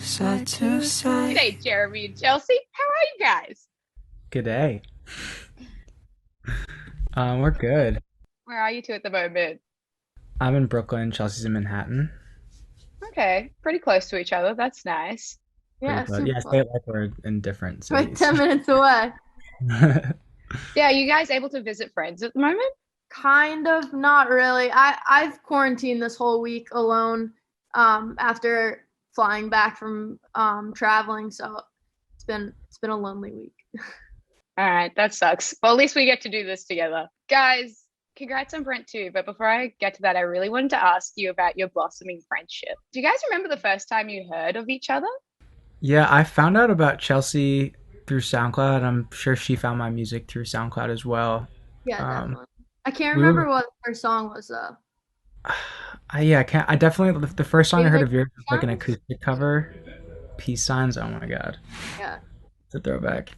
side to side. Hey, Jeremy and Chelsea. How are you guys? Good day. We're good. Where are you two at the moment? I'm in Brooklyn. Chelsea's in Manhattan. Okay, pretty close to each other. That's nice. Pretty Yeah, close. super Yeah, close. say it like we're in different Like cities. 10 minutes away. Yeah, are you guys able to visit friends at the moment? Kind of, not really. I've quarantined this whole week alone after flying back from traveling, so it's been a lonely week. All right, that sucks. Well, at least we get to do this together. Guys, congrats on Brent too. But before I get to that, I really wanted to ask you about your blossoming friendship. Do you guys remember the first time you heard of each other? Yeah, I found out about Chelsea through SoundCloud. I'm sure she found my music through SoundCloud as well. Yeah, Um, definitely. I can't we were, remember what her song was though. yeah, I can't. I definitely the first song I heard Favorite of yours was like an songs? acoustic cover, Peace Signs. Oh my God, Yeah. it's a throwback.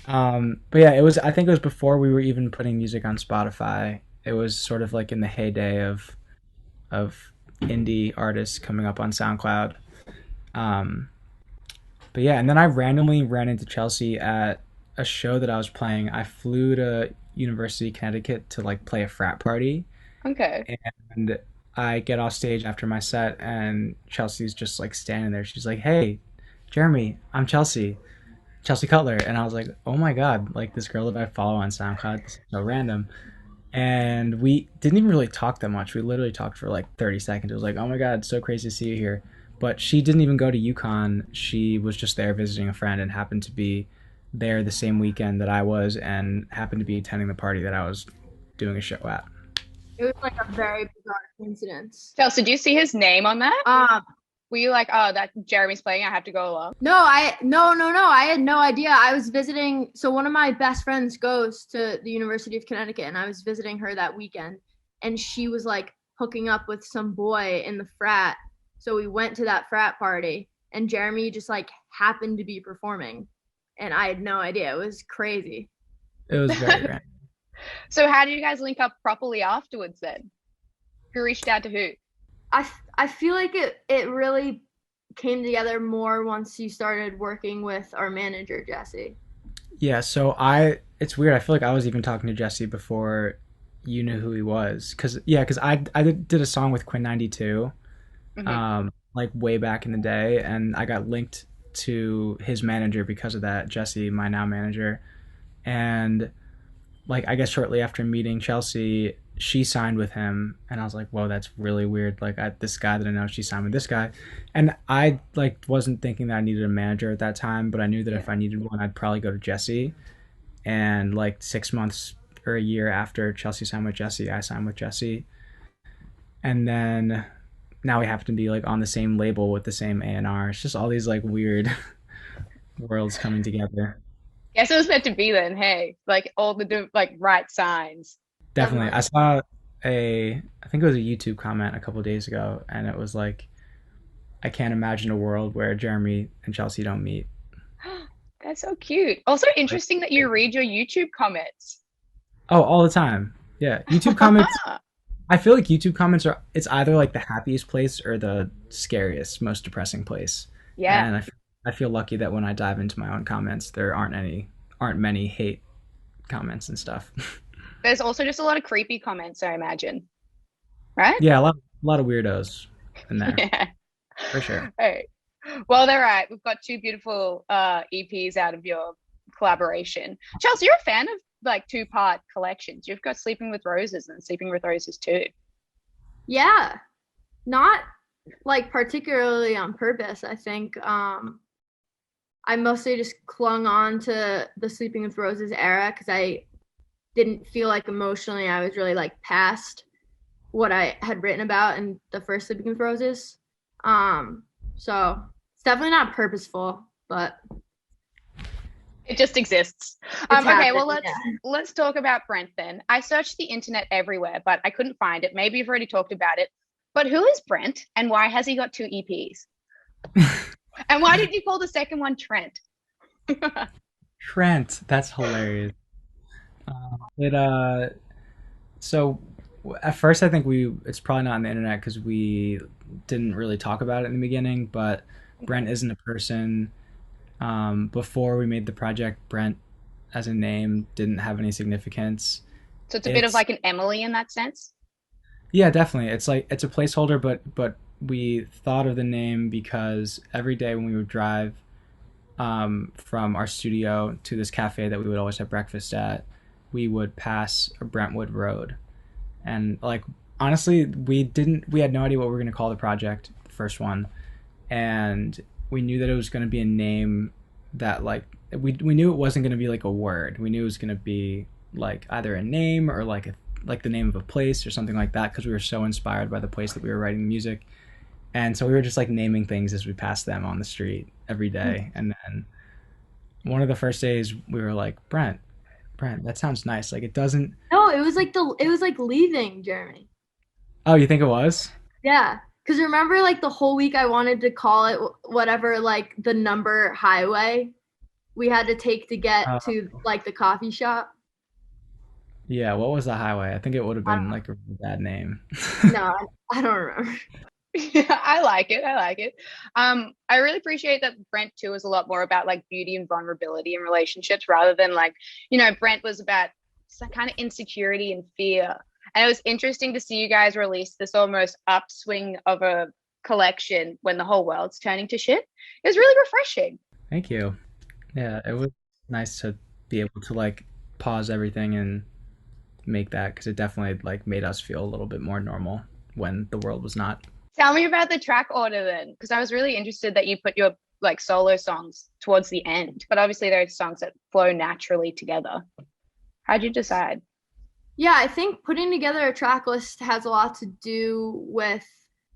But yeah, it was. I think it was before we were even putting music on Spotify. It was sort of like in the heyday of indie artists coming up on SoundCloud. Um, but yeah, and then I randomly ran into Chelsea at a show that I was playing. I flew to University of Connecticut to like play a frat party, Okay. and I get off stage after my set, and Chelsea's just like standing there. She's like, "Hey, Jeremy, I'm Chelsea Cutler," and I was like, "Oh my God!" Like this girl that I follow on SoundCloud, this is so random. And we didn't even really talk that much. We literally talked for like 30 seconds. It was like, "Oh my God, it's so crazy to see you here." But she didn't even go to UConn. She was just there visiting a friend and happened to be there the same weekend that I was and happened to be attending the party that I was doing a show at. It was like a very bizarre coincidence. Chelsea, do you see his name on that? Um Were you like, oh, that Jeremy's playing, I have to go along? no, I had no idea. I was visiting, so one of my best friends goes to the University of Connecticut, and I was visiting her that weekend, and she was like hooking up with some boy in the frat. So we went to that frat party, and Jeremy just like happened to be performing, and I had no idea. It was crazy. It was very random. So how did you guys link up properly afterwards then? Who reached out to who? I feel like it really came together more once you started working with our manager Jesse. Yeah, so it's weird. I feel like I was even talking to Jesse before you knew who he was. Cause I did a song with Quinn 92, Hmm. like way back in the day, and I got linked to his manager because of that, Jesse, my now manager. And like I guess shortly after meeting Chelsea, she signed with him, and I was like, "Whoa, that's really weird." Like this guy that I know, she signed with this guy, and I like wasn't thinking that I needed a manager at that time, but I knew that Yeah. if I needed one, I'd probably go to Jesse. And like 6 months or a year after Chelsea signed with Jesse, I signed with Jesse, and then now we happen to be like on the same label with the same A&R. It's just all these like weird worlds coming together. Guess it was meant to be then. Hey, like all the like right signs. Definitely. I Definitely. saw I think it was a YouTube comment a couple days ago, and it was like, I can't imagine a world where Jeremy and Chelsea don't meet. That's so cute. Also Like, interesting that you read your YouTube comments. oh, all the time. Yeah. YouTube comments, I feel like YouTube comments it's either like the happiest place or the scariest, most depressing place. Yeah. And I feel lucky that when I dive into my own comments, there aren't many hate comments and stuff. There's also just a lot of creepy comments, I imagine. Right? Yeah, a lot of weirdos in there, Yeah. for sure. Hey. Well, they're right. We've got two beautiful EPs out of your collaboration. Charles, you're a fan of like two-part collections. You've got Sleeping with Roses and Sleeping with Roses too. Yeah, not like particularly on purpose. I think I mostly just clung on to the Sleeping with Roses era because I didn't feel like emotionally I was really like past what I had written about in the first Sleeping with Roses. Um, so it's definitely not purposeful, but It just exists. it's Okay, happened. well Yeah. let's talk about Brent then. I searched the internet everywhere, but I couldn't find it. Maybe you've already talked about it. But who is Brent and why has he got two EPs? And why did you call the second one Trent? Trent, that's hilarious. It so at first I think it's probably not on the internet because we didn't really talk about it in the beginning, but Brent isn't a person. Before we made the project, Brent as a name didn't have any significance. So it's a bit of It's like an Emily in that sense. Yeah, definitely. It's like it's a placeholder, but we thought of the name because every day when we would drive from our studio to this cafe that we would always have breakfast at, we would pass a Brentwood Road, and like honestly, we had no idea what we were going to call the project, the first one, and we knew that it was going to be a name that like we knew it wasn't going to be like a word. We knew it was going to be like either a name or like the name of a place or something like that because we were so inspired by the place that we were writing the music. And so we were just like naming things as we passed them on the street every day. And then one of the first days we were like, Brent, that sounds nice. Like it doesn't. No, it was like leaving, Jeremy. Oh, you think it was? Yeah. Because remember, like the whole week I wanted to call it whatever, like the number highway we had to take to get Uh, to like the coffee shop. yeah. What was the highway? I think it would have I been like a really bad name. don't, no, I don't remember. Yeah, I like it. I like it. I really appreciate that Brent too is a lot more about like beauty and vulnerability in relationships rather than like, Brent was about some kind of insecurity and fear. And it was interesting to see you guys release this almost upswing of a collection when the whole world's turning to shit. It was really refreshing. Thank you. Yeah, it was nice to be able to like pause everything and make that because it definitely like made us feel a little bit more normal when the world was not. Tell me about the track order then, because I was really interested that you put your like solo songs towards the end, but obviously there are songs that flow naturally together. How'd you decide? Yeah, I think putting together a track list has a lot to do with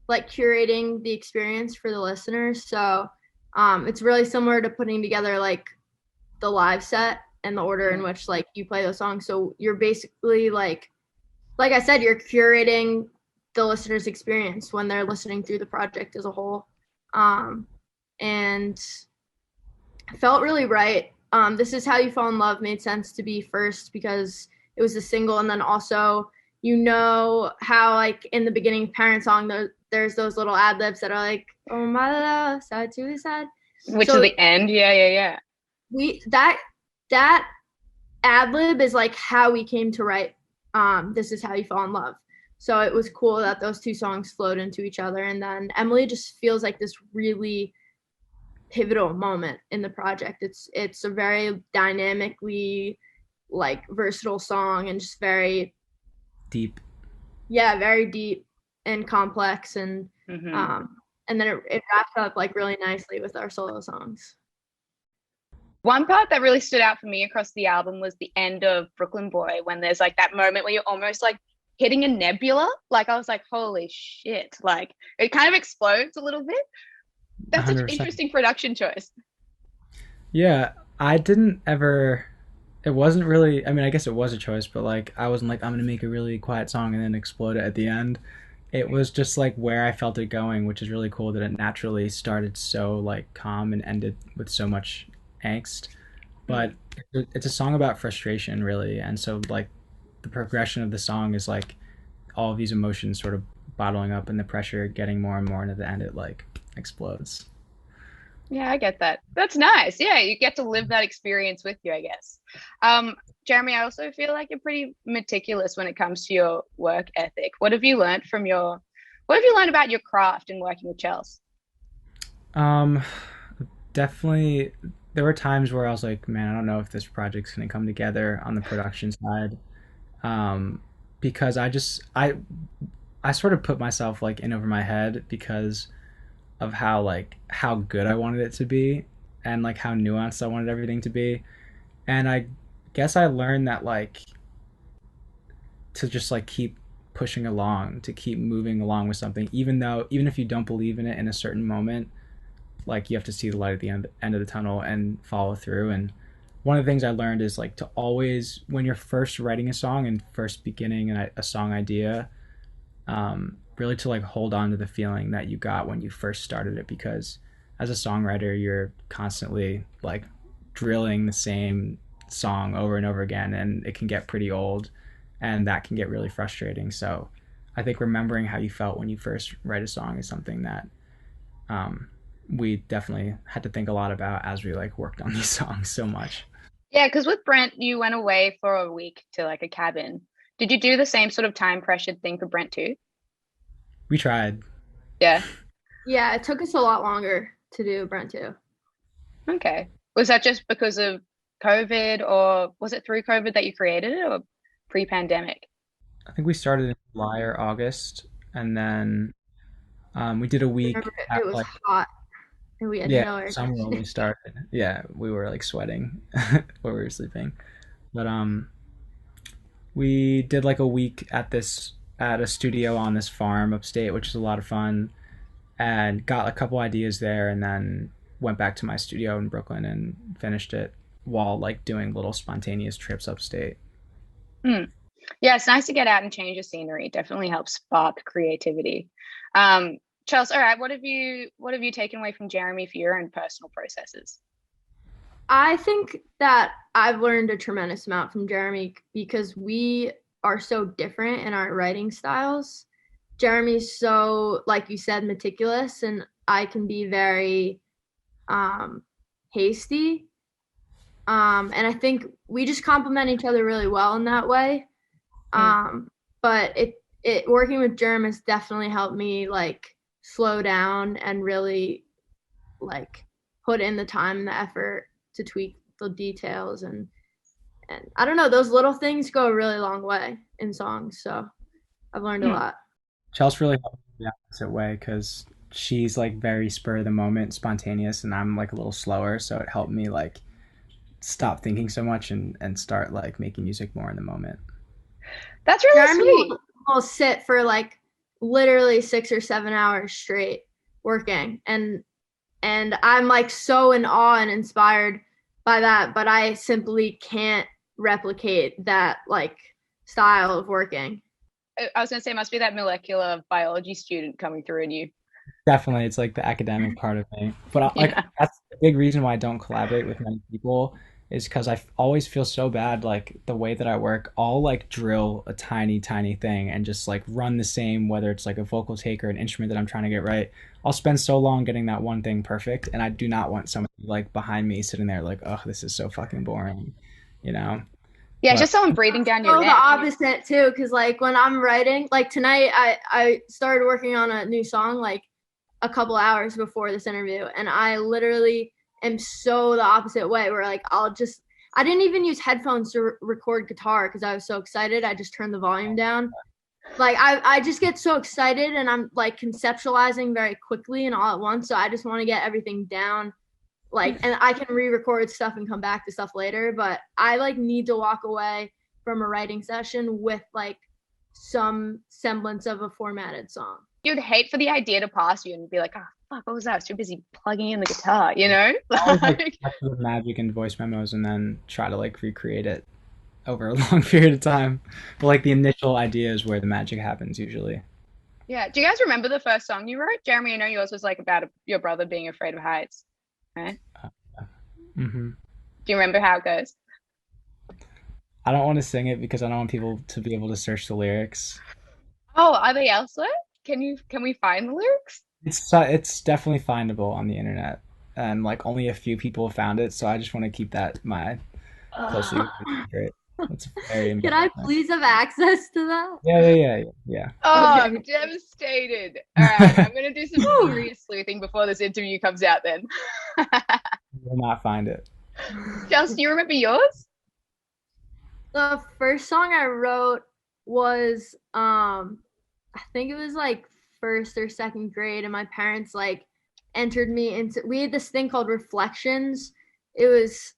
like curating the experience for the listeners. So it's really similar to putting together like the live set and the order in which like you play those songs. So you're basically like I said, you're curating the listener's experience when they're listening through the project as a whole. And it felt really right. This Is How You Fall in Love made sense to be first because it was a single, and then also how like in the beginning Parent Song there's those little ad libs that are like, oh my love side to side, Which so is the end. Yeah, yeah, yeah. we that ad lib is like how we came to write This Is How You Fall in Love. So it was cool that those two songs flowed into each other, and then Emily just feels like this really pivotal moment in the project. It's a very dynamically like versatile song and just very, Deep. yeah, very deep and complex, Mm-hmm. and then it wraps up like really nicely with our solo songs. One part that really stood out for me across the album was the end of Brooklyn Boy when there's like that moment where you're almost like hitting a nebula. Like I was like, holy shit. Like it kind of explodes a little bit. That's such an 100%. interesting production choice. Yeah, I didn't ever. It wasn't really. I mean, I guess it was a choice, but like, I wasn't like I'm gonna make a really quiet song and then explode it at the end. It was just like where I felt it going, which is really cool that it naturally started so like calm and ended with so much angst. But it's a song about frustration, really, and so like the progression of the song is like all of these emotions sort of bottling up and the pressure getting more and more, and at the end it like explodes. Yeah, I get that. That's nice. Yeah, you get to live that experience with you, I guess. Jeremy, I also feel like you're pretty meticulous when it comes to your work ethic. What have you learned about your craft and working with Chels? Um, Definitely, there were times where I was like, man, I don't know if this project's gonna come together on the production side, um, because I sort of put myself like in over my head because of how good I wanted it to be and like how nuanced I wanted everything to be, and I guess I learned that like to just like keep pushing along, to keep moving along with something, even if you don't believe in it in a certain moment, like you have to see the light at the end of the tunnel and follow through. And one of the things I learned is like to always, when you're first writing a song and first beginning a song idea, really to like hold on to the feeling that you got when you first started it, because as a songwriter you're constantly like drilling the same song over and over again, and it can get pretty old and that can get really frustrating. So I think remembering how you felt when you first write a song is something that um, we definitely had to think a lot about as we like worked on these songs so much. Yeah, because with Brent, you went away for a week to like a cabin. Did you do the same sort of time pressured thing for Brent too? We tried. Yeah. Yeah, it took us a lot longer to do Brent too. Okay. Was that just because of COVID, or was it through COVID that you created it, or pre-pandemic? I think we started in July or August, and then we did a week Remember, at it was like hot and we had yeah no air summer when we conditioning. started. Yeah, we were like sweating where we were sleeping, but we did like a week at a studio on this farm upstate, which is a lot of fun, and got a couple ideas there, and then went back to my studio in Brooklyn and finished it while like doing little spontaneous trips upstate. Hmm. Yeah, it's nice to get out and change the scenery. It definitely helps spark creativity. Um, Charles, all right, what have you taken away from Jeremy for your own personal processes? I think that I've learned a tremendous amount from Jeremy because we are so different in our writing styles. Jeremy's so, like you said, meticulous, and I can be very um, hasty. And I think we just complement each other really well in that way. Hmm. But it working with Jeremy has definitely helped me like slow down and really like put in the time and the effort to tweak the details and I don't know, those little things go a really long way in songs. So I've learned a Hmm. lot. Chelsea really helped me the opposite way because she's like very spur of the moment, spontaneous, and I'm like a little slower. So it helped me like stop thinking so much and start like making music more in the moment. That's really Jeremy sweet. will sit for like literally 6 or 7 hours straight working and I'm like so in awe and inspired by that, but I simply can't replicate that like style of working. I was going to say, it must be that molecular biology student coming through in you. Definitely, it's like the academic part of me. But like Yeah. that's the big reason why I don't collaborate with many people is because always feel so bad. Like the way that I work, I'll like drill a tiny, tiny thing and just like run the same, whether it's like a vocal take or an instrument that I'm trying to get right. I'll spend so long getting that one thing perfect, and I do not want somebody like behind me sitting there like, oh, this is so fucking boring, you know? Yeah, it's But just someone breathing down your So the neck. opposite too, because like when I'm writing, like tonight, I started working on a new song like a couple hours before this interview, and I literally am so the opposite way. Where like I didn't even use headphones to record guitar because I was so excited. I just turned the volume down. Like I just get so excited and I'm like conceptualizing very quickly and all at once. So I just want to get everything down like and I can re-record stuff and come back to stuff later, but I like need to walk away from a writing session with like some semblance of a formatted song. You'd hate for the idea to pass you and be like, oh, fuck, what was that? I was too busy plugging in the guitar, you know? I always like Like, mess with Magic and voice memos and then try to like recreate it over a long period of time. But like the initial idea is where the magic happens usually. yeah. Do you guys remember the first song you wrote? Jeremy, I know yours was like about your brother being afraid of heights, right? Hmm. Do you remember how it goes? I don't want to sing it because I don't want people to be able to search the lyrics. Oh, are they elsewhere? Can we find the lyrics? It's definitely findable on the internet, and like only a few people have found it. So I just want to keep that my closely guarded secret. It's very Can I embarrassing. please have access to that? Yeah. Oh, Okay. I'm devastated. All right, I'm gonna do some serious sleuthing before this interview comes out then. You will not find it. Chelsea, do you remember yours? The first song I wrote was I think it was like first or second grade and my parents like entered me into we had this thing called reflections. It was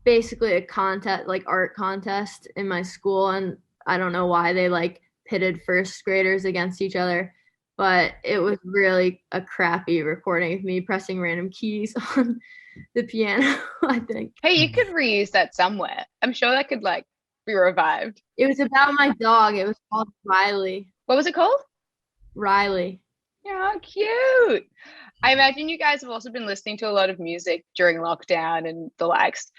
basically a contest like art contest in my school and I don't know why they like pitted first graders against each other, but it was really a crappy recording of me pressing random keys on the piano. I think Hey, you could reuse that somewhere. I'm sure that could like be revived. it was about my dog. It was called Riley. What was it called? Riley. Yeah, cute. I imagine you guys have also been listening to a lot of music during lockdown and the likes.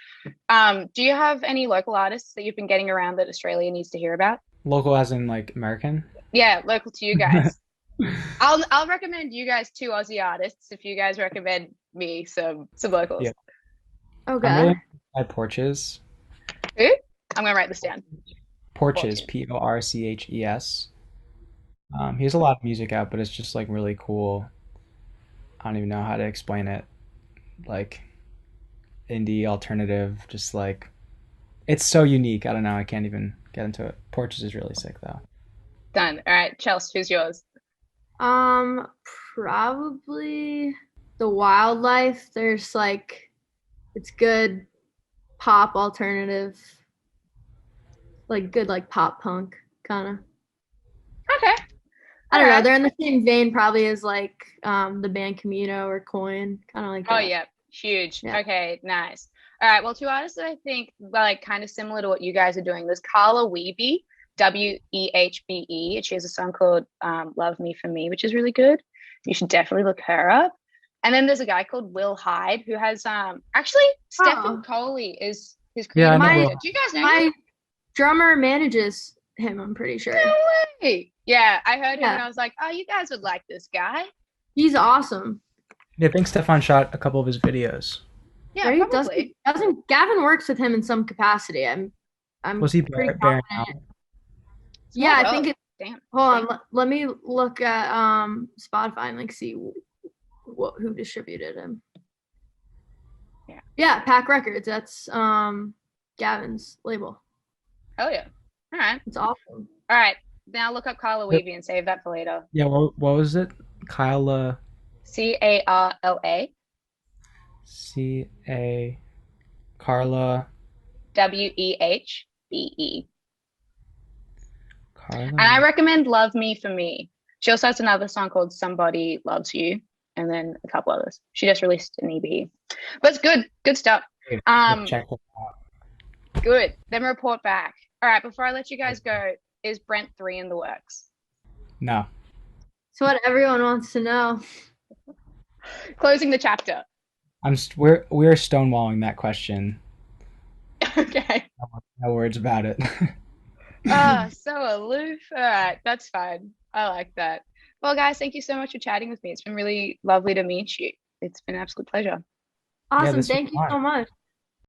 Do you have any local artists that you've been getting around that Australia needs to hear about? Local as in like American. Yeah, local to you guys. I'll recommend you guys two Aussie artists if you guys recommend me some locals. Yeah, I'm Okay. really at Porches. Who? I'm gonna write this down. Porches, Watch Porches. He has a lot of music out, but it's just like really cool. I don't even know how to explain it. Like indie alternative, just like it's so unique. I don't know. I can't even get into it. Porches is really sick though. Done. All right, Chelsea, who's yours? Um, Probably the wildlife. There's like it's good pop alternative, like good like pop punk kind of. Okay. I All don't know. right. They're in the same vein probably as like the band Camino or Coin, kind of like Oh that. yeah, huge. Yeah. Okay, nice. All right. Well, two artists that I think like kind of similar to what you guys are doing. There's Carla Weeby, Wehbe. She has a song called "Love Me for Me," which is really good. You should definitely look her up. And then there's a guy called Will Hyde who has actually Stefan Oh, Coley is his Yeah, I creative know my director. Will. Do you guys know him? my drummer manages him, I'm pretty sure. No way. Yeah, I heard him and Yeah. I was like, oh, you guys would like this guy. He's awesome. Yeah, I think Stefan shot a couple of his videos. Yeah, Right? Doesn't probably. doesn't Gavin works with him in some capacity. I'm Was he pretty bearing out? confident. Small Yeah, I think world. it. Damn. Hold on, let me look at Spotify and like see who distributed him. Yeah. Yeah, Pack Records. That's Gavin's label. Oh yeah. All right. It's awesome. All right. Now look up Carla Yep. Weeby and save that for later. Yeah, what was it? Kyla Carla CA Carla Wehbe. And I Carla. recommend Love Me for Me. She also has another song called Somebody Loves You, and then a couple others. She just released an EP. But it's good. Good stuff. Check it Good. Then report back. All right, before I let you guys go, is Brent 3 in the works? No. It's what everyone wants to know. Closing the chapter. We're stonewalling that question. Okay. No words about it. So aloof. All right, that's fine. I like that. Well, guys, thank you so much for chatting with me. It's been really lovely to meet you. It's been an absolute pleasure. Awesome. this was Thank you fun. so much.